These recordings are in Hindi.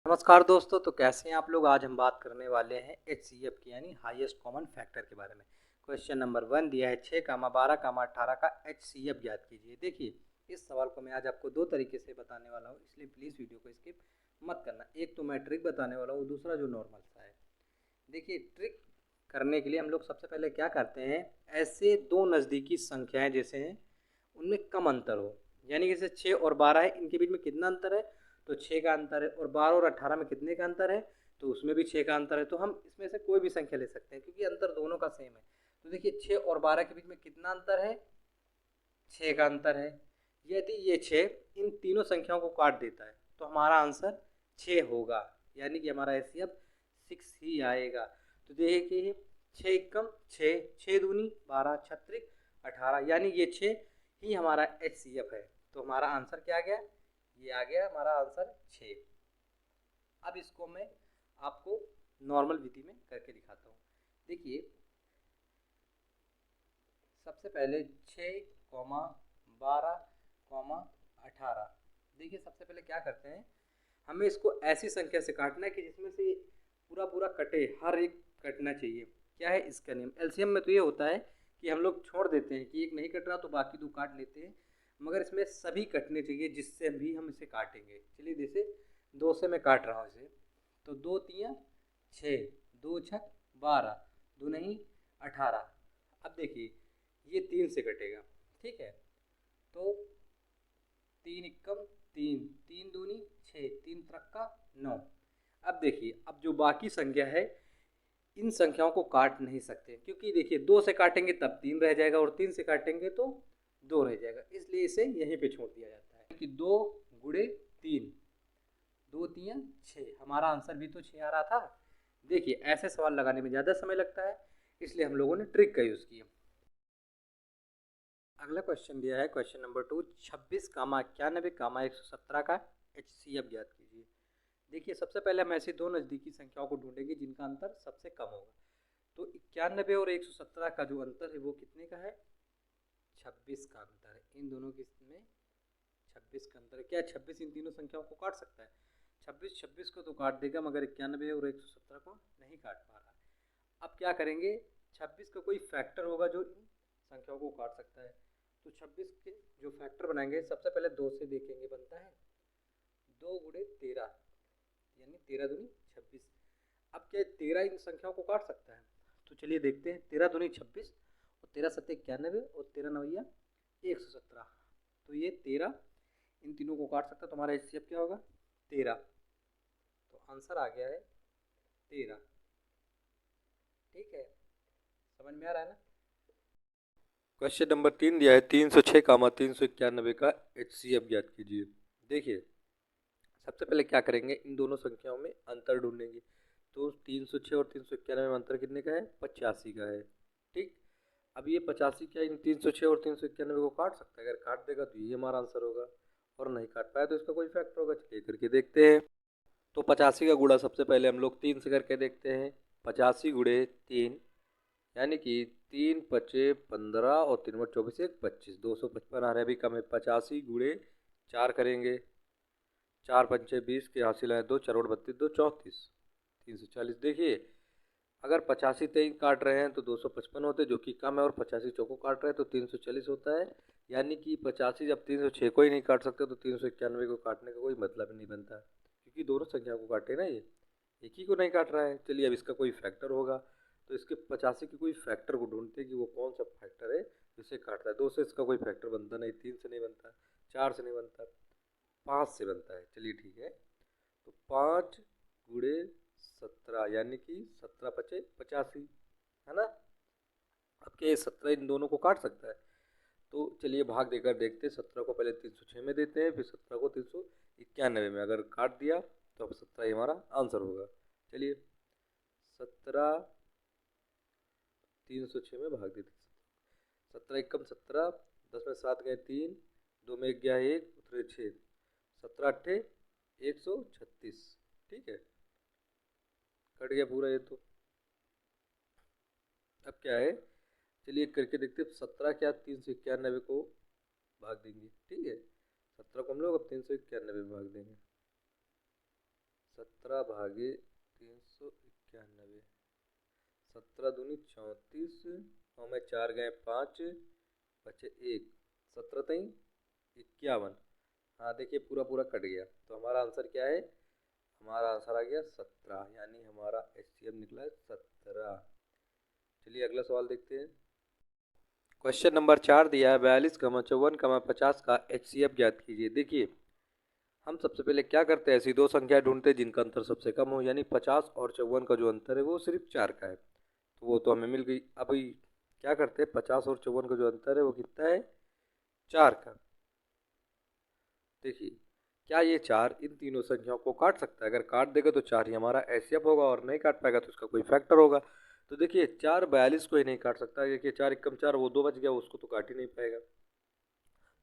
नमस्कार दोस्तों, तो कैसे हैं आप लोग। आज हम बात करने वाले हैं HCF की यानी हाईएस्ट कॉमन फैक्टर के बारे में। क्वेश्चन नंबर 1 दिया है 6, 12, 18 का HCF ज्ञात कीजिए। देखिए, इस सवाल को मैं आज आपको दो तरीके से बताने वाला हूँ, इसलिए प्लीज़ वीडियो को स्किप मत करना। एक तो मैं ट्रिक बताने वाला हूँ, दूसरा जो नॉर्मल सा है। देखिए, ट्रिक करने के लिए हम लोग सबसे पहले क्या करते हैं, ऐसे दो नज़दीकी संख्याएं जैसे हैं उनमें कम अंतर हो, यानी जैसे 6 और 12 है, इनके बीच में कितना अंतर है, तो 6 का अंतर है। और 12 और 18 में कितने का अंतर है, तो उसमें भी 6 का अंतर है। तो हम इसमें से कोई भी संख्या ले सकते हैं क्योंकि अंतर दोनों का सेम है। तो देखिए, 6 और 12 के बीच में कितना अंतर है, 6 का अंतर है। यदि ये 6 इन तीनों संख्याओं को काट देता है तो हमारा आंसर 6 होगा, यानी कि हमारा HCF 6 ही आएगा। तो देखिए, 6 एकम 6, 6 दूनी 12, 36 18, यानी ये 6 ही हमारा HCF है। तो हमारा आंसर क्या आ गया, ये आ गया हमारा आंसर 6। अब इसको मैं आपको नॉर्मल विधि में करके दिखाता हूँ। देखिए, सबसे पहले 6, 12, 18। देखिए, सबसे पहले क्या करते हैं, हमें इसको ऐसी संख्या से काटना है कि जिसमें से पूरा पूरा कटे, हर एक कटना चाहिए। क्या है इसका नियम, एलसीएम में तो ये होता है कि हम लोग छोड़ देते हैं कि एक नहीं कट रहा तो बाकी दो काट लेते हैं, मगर इसमें सभी कटने चाहिए जिससे भी हम इसे काटेंगे। चलिए, जैसे 2 से मैं काट रहा हूँ इसे, तो 2 तियाँ 6, 2 छक 12, 2 नहीं 18। अब देखिए, ये 3 से कटेगा, ठीक है। तो 3 इक्कम 3, 3 दूनी 6, 3 त्रिक्का 9। अब देखिए, अब जो बाकी संख्या है इन संख्याओं को काट नहीं सकते, क्योंकि देखिए 2 से काटेंगे तब 3 रह जाएगा और 3 से काटेंगे तो 2 रह जाएगा, इसलिए इसे यहीं पे छोड़ दिया जाता है कि 2 गुणे 3, 2 तियाँ 6। हमारा आंसर भी तो 6 आ रहा था। देखिए, ऐसे सवाल लगाने में ज़्यादा समय लगता है, इसलिए हम लोगों ने ट्रिक का यूज़ किया। अगला क्वेश्चन दिया है क्वेश्चन नंबर 2, 26, 91, 117 का HCF ज्ञात कीजिए। देखिए, सबसे पहले हम ऐसी दो नज़दीकी संख्याओं को ढूंढेंगे जिनका अंतर सबसे कम होगा। तो 91 और 117 का जो अंतर है वो कितने का है, 26 का अंतर है। इन दोनों के में 26 का अंतर है। क्या 26 इन तीनों संख्याओं को काट सकता है, 26 26 को तो काट देगा, मगर 91 और 117 को नहीं काट पा रहा है। अब क्या करेंगे, 26 का कोई फैक्टर होगा जो इन संख्याओं को काट सकता है। तो 26 के जो फैक्टर बनाएंगे, सबसे पहले 2 से देखेंगे, बनता है 2 गुणे 13, यानी 13 दूनी 26। अब क्या 13 इन संख्याओं को काट सकता है, तो चलिए देखते हैं। 13 दूनी 26 और 13 सत्ते 91 और 13 नवैया 117। तो ये 13 इन तीनों को काट सकता है, तो हमारा HCF क्या होगा, 13। तो आंसर आ गया है 13। ठीक है, समझ में आ रहा है ना। क्वेश्चन नंबर 3 दिया है 306, 391 का HCF ज्ञात कीजिए। देखिए, सबसे पहले क्या करेंगे, इन दोनों संख्याओं में अंतर ढूंढेंगे। तो 306 और 391 में अंतर कितने का है, 85 का है। ठीक, अब ये 85 क्या इन 306 और 391 को काट सकता है, अगर काट देगा तो ये हमारा आंसर होगा, और नहीं काट पाया तो इसका कोई फैक्टर होगा। चलिए करके देखते हैं। तो 85 का गुणा सबसे पहले हम लोग 3 से करके देखते हैं। 85 गुणे 3, यानी कि 3 पचे 15 और 3 24, 1 25, 255 आ रहा है, अभी कम है। 85 गुणे 4 करेंगे, 4 पंचे 20 के हासिल है 2, 4 32, 2 34, 340। देखिए, अगर 85 23 काट रहे हैं तो 255 होते, जो कि कम है, और 85 चौको काट रहे हैं तो 340 होता है। यानी कि 85 जब 306 को ही नहीं काट सकते तो 391 को काटने का कोई मतलब नहीं बनता, क्योंकि दोनों संख्या को काटे ना, ये एक ही को नहीं काट रहा है। चलिए, अब इसका कोई फैक्टर होगा, तो इसके 85 के कोई फैक्टर को ढूंढते हैं कि वो कौन सा फैक्टर है जिसे काटता है। 2 से इसका कोई फैक्टर बनता नहीं, 3 से नहीं बनता, 4 से नहीं बनता, 5 से बनता है। चलिए ठीक है, तो 5 गुणे 17, यानी कि 17 पचे 85, है ना। अब क्या ये 17 इन दोनों को काट सकता है, तो चलिए भाग देकर देखते हैं। 17 को पहले 306 में देते हैं, फिर 17 को 391 में, अगर काट दिया तो अब 17 ही हमारा आंसर होगा। चलिए, 17 306 में भाग देते हैं। 17 एकम 17, 10 में 7 गए 3, 2 में गया 1, उतरे 6, 17 अट्ठे 136। ठीक है, कट गया पूरा ये तो। अब क्या है, चलिए करके देखते हैं। 17 क्या 391 को भाग देंगे, ठीक है। 17 को हम लोग अब 391 में भाग देंगे। 17 भागे 391, 17 दूनी 34 और में 4 गए 5 बचे 1, 17 तई 51। हाँ देखिए पूरा पूरा कट गया, तो हमारा आंसर क्या है? हमारा आंसर आ गया 17, यानी हमारा HCF निकला है 17। चलिए अगला सवाल देखते हैं। क्वेश्चन नंबर 4 दिया है 42, 54, 50 का HCF ज्ञात कीजिए। देखिए हम सबसे पहले क्या करते हैं, ऐसी दो संख्या ढूंढते हैं जिनका अंतर सबसे कम हो, यानी 50 और 54 का जो अंतर है वो सिर्फ 4 का है, तो वो तो हमें मिल गई। अभी क्या करते हैं, 50 और 54 का जो अंतर है वो कितना है? 4 का। देखिए क्या ये 4 इन तीनों संख्याओं को काट सकता है? अगर काट देगा तो 4 ही हमारा HCF होगा, और नहीं काट पाएगा तो उसका कोई फैक्टर होगा। तो देखिए 4 42 को ही नहीं काट सकता, देखिए 4 एकम 4, वो 2 बच गया, उसको तो काट ही नहीं पाएगा,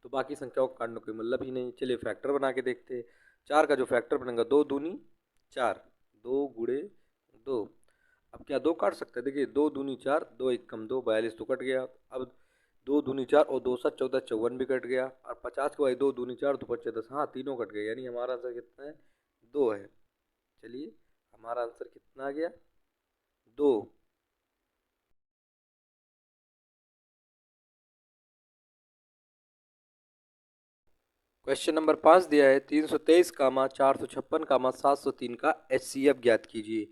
तो बाकी संख्याओं को काटने कोई मतलब ही नहीं। चलिए फैक्टर बना के देखते हैं। 4 का जो फैक्टर बनेगा 2 दूनी 4, 2 गुड़े 2। अब क्या 2 काट सकते हैं? देखिए 2 दूनी 4, 2 एकम 2, 42 तो कट गया। अब 2 दूनी 4 और 2 7 14, 54 भी कट गया। और 50 के बाद 2 दूनी 4, 2 5 10, हाँ तीनों कट गए, यानी हमारा आंसर कितना है? 2 है। चलिए हमारा आंसर कितना आ गया? 2। क्वेश्चन नंबर 5 दिया है 323, 456, 703 का HCF ज्ञात कीजिए।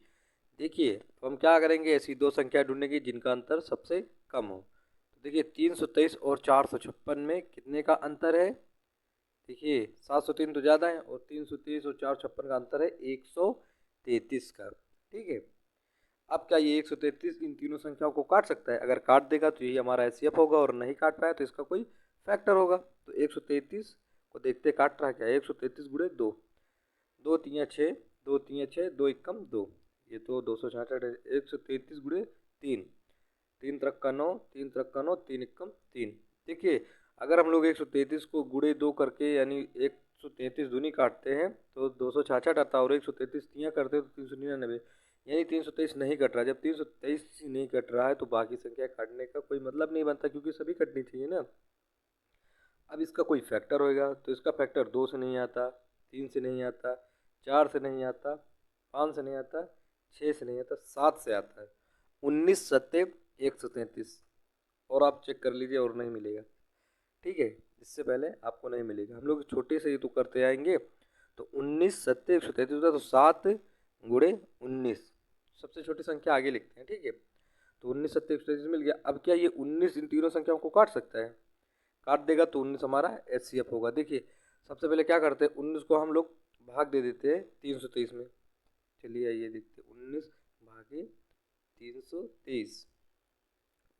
देखिए तो हम क्या करेंगे, ऐसी दो संख्या ढूंढेंगे जिनका अंतर सबसे कम हो। तो देखिए 323 और 456 में कितने का अंतर है? देखिए 703 तो ज़्यादा है, और 323 और 456 का अंतर है 133 का। ठीक है, अब क्या ये 133 इन तीनों संख्याओं को काट सकता है? अगर काट देगा तो यही हमारा HCF होगा, और नहीं काट पाया तो इसका कोई फैक्टर होगा। तो 133 को देखते काट रहा क्या है? 133 गुणे 2, 2 तिया 6, 2 तिया 6, 2 एकम 2, ये तो 266 है। 133 गुणे 3, 3 त्रिक का 9, 3 त्रिक का 9, 3 एकम 3। देखिए अगर हम लोग 133 को गुणे 2 करके यानी 133 दूनी काटते हैं तो 266 आता है, और 133 तिया करते हैं तो 399, यानी 323 नहीं कट रहा। जब 323 नहीं कट रहा है तो बाकी संख्या काटने का कोई मतलब नहीं बनता, क्योंकि सभी कटनी चाहिए ना। अब इसका कोई फैक्टर होएगा, तो इसका फैक्टर 2 से नहीं आता, 3 से नहीं आता, 4 से नहीं आता, 5 से नहीं आता, 6 से नहीं आता, 7 से आता है। 19 सत्ते 133, और आप चेक कर लीजिए और नहीं मिलेगा। ठीक है, इससे पहले आपको नहीं मिलेगा। हम लोग छोटे से ही तो करते आएंगे। तो 19 सत्ते 133 होता है, तो 7 गुणे 19, सबसे छोटी संख्या आगे लिखते हैं। ठीक है, तो 19 सत्ते 133 मिल गया। अब क्या ये 19 इन तीनों संख्याओं को काट सकता है? काट देगा तो 19 हमारा HCF होगा। देखिए सबसे पहले क्या करते हैं, 19 को हम लोग भाग दे देते हैं 323 में। चलिए आइए देखते हैं, 19 भागे 323,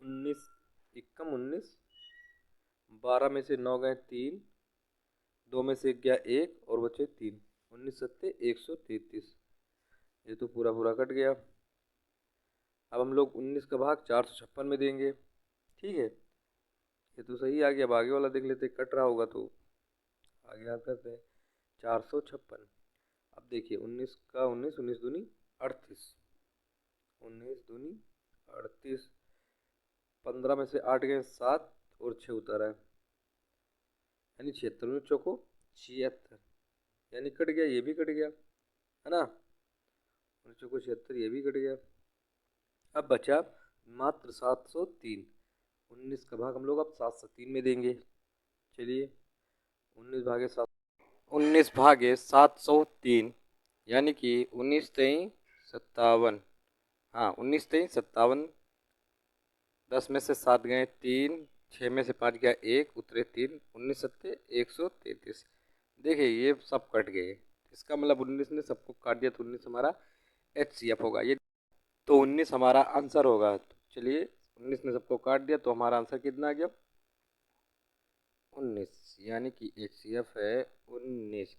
19 एकम 19, 12 में से 9 गए 3, 2 में से गया 1 और बचे 3, 19 सत्ते 133, ये तो पूरा पूरा कट गया। अब हम लोग 19 का भाग 456 में देंगे। ठीक है, ये तो सही आ गया। अब आगे वाला देख लेते, कट रहा होगा तो आगे आप करते हैं 456। अब देखिए 19 का 19, 19 दूनी 38, 19 दूनी 38, 15 में से 8 गए 7 और 6 उतारा है, यानी 76 में चौको 76, यानी कट गया, ये भी कट गया है ना, चौको 76, ये भी कट गया। अब बचा मात्र 703। 19 का भाग हम लोग अब 703 में देंगे। चलिए 19 भागे 7, 19 भागे 703, यानी कि 19 तेई 57, हाँ 19 तेई 57, 10 में से 7 गए 3, 6 में से 5 गया 1, उतरे 3, 19 सत्ते 133। देखिए ये सब कट गए, इसका मतलब 19 ने सबको काट दिया, तो 19 हमारा HCF होगा। ये तो 19 हमारा आंसर होगा। तो चलिए 19 ने सबको काट दिया, तो हमारा आंसर कितना आ गया? 19, यानी कि HCF है 19।